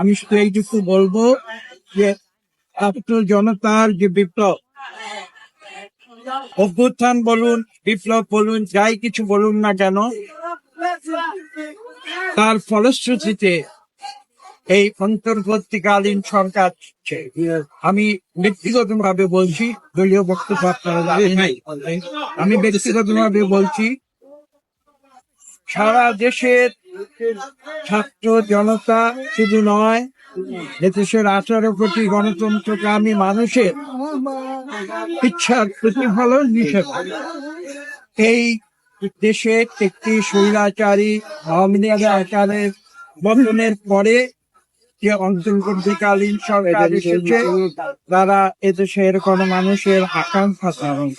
আমি শুধু এইটুকু বলবো যে ছাত্র জনতার যে বিপ্লব, অভ্যুত্থান বলুন, বিপ্লব বলুন, যাই কিছু বলুন না কেন, তার ফলশ্রুতিতে এই অন্তর্বর্তীকালীন সরকার, আমি ব্যক্তিগতভাবে বলছি, দলীয় বক্তব্য আপনারা জানেন নাই, আমি ব্যক্তিগতভাবে বলছি, সারা দেশের ছাত্র জনতা শুধু নয়, দেশের 18 কোটি গণতন্ত্রকামী মানুষের ইচ্ছার প্রতিফলন হিসেবে এই দেশে একটি স্বৈরাচারী আওয়ামী লীগের আকারের বন্ধনের পরে যে অন্তর্বর্তীকালীন সরকার এসেছে, তারা এদেশের কোনো মানুষের আকাঙ্ক্ষা ধারণ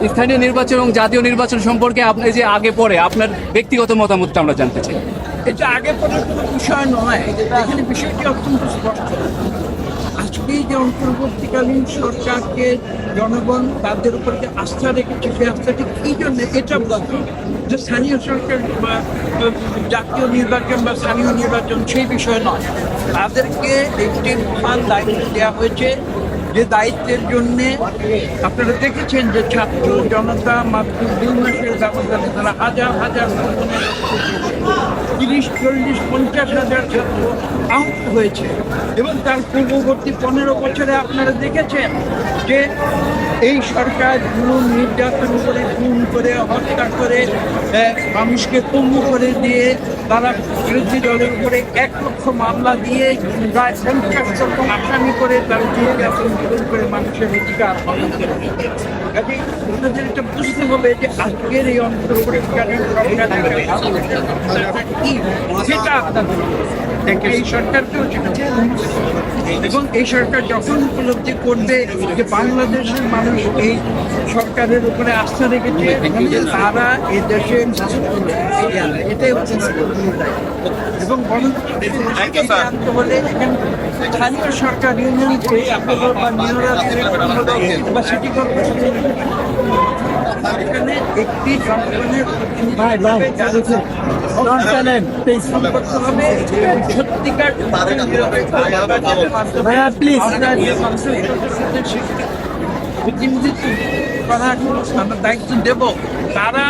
স্থানীয় নির্বাচন এবং জাতীয় নির্বাচন সম্পর্কে আপনি যে আগে পরে আপনার ব্যক্তিগত মতামতটা আমরা জানতে চাই। এটা আগে পরে কোনো বিষয় নয়, এখানে বিষয়টি অত্যন্ত স্পষ্ট। আজকে যে অন্তর্বর্তীকালীন সরকারকে জনগণ তাদের উপর যে আস্থা রেখেছে, সেই আস্থাটি কি জন্য, এটা বলতো যে স্থানীয় সরকার বা জাতীয় নির্বাচন বা স্থানীয় নির্বাচন সেই বিষয় নয়। তাদেরকে একটি মহান দায়িত্ব দেওয়া হয়েছে, যে দায়িত্বের জন্যে আপনারা দেখেছেন যে ছাত্র জনতা মাত্র 2 মাসের ব্যবধানে তারা হাজার হাজার 30-40-50 হাজার ছাত্র আহত হয়েছে। এবং তার পূর্ববর্তী 15 বছরে আপনারা দেখেছেন যে এই সরকার জুলুম নির্যাতন করে, খুন করে, হত্যা করে, মানুষকে পঙ্গু করে দিয়ে, তারা বিরোধী দলের উপরে 1 লক্ষ মামলা দিয়ে প্রায় 50 লক্ষ আসামি করে তার নির্যাতন করে মানুষের অধিকার হরণ করে। আপনাদের এটা বুঝতে হবে যে আজকের এই অন্তর্বর্তীকালীন সরকার কি, সেটা আপনাদের এই সরকারকেও এবং এই সরকার যখন উপলব্ধি করবে যে বাংলাদেশের মানুষ এই সরকারের উপরে আস্থা রেখেছে, তারা এই দেশে এটাই হচ্ছে এবং গণতন্ত্র আনতে হলে স্থানীয় সরকার, ইউনিয়ন বা সিটি কর্পোরেশন, এখানে একটি জনগণের সত্যিকার প্রতিনিধিত্ব করার আমরা দায়িত্ব দেব। তারা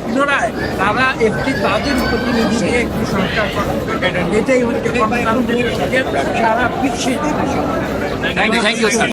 পুনরায় তারা একটি তাদের প্রতিনিধি একটি সরকার গঠন করবে, এটাই হচ্ছে সারা বিশ্বে।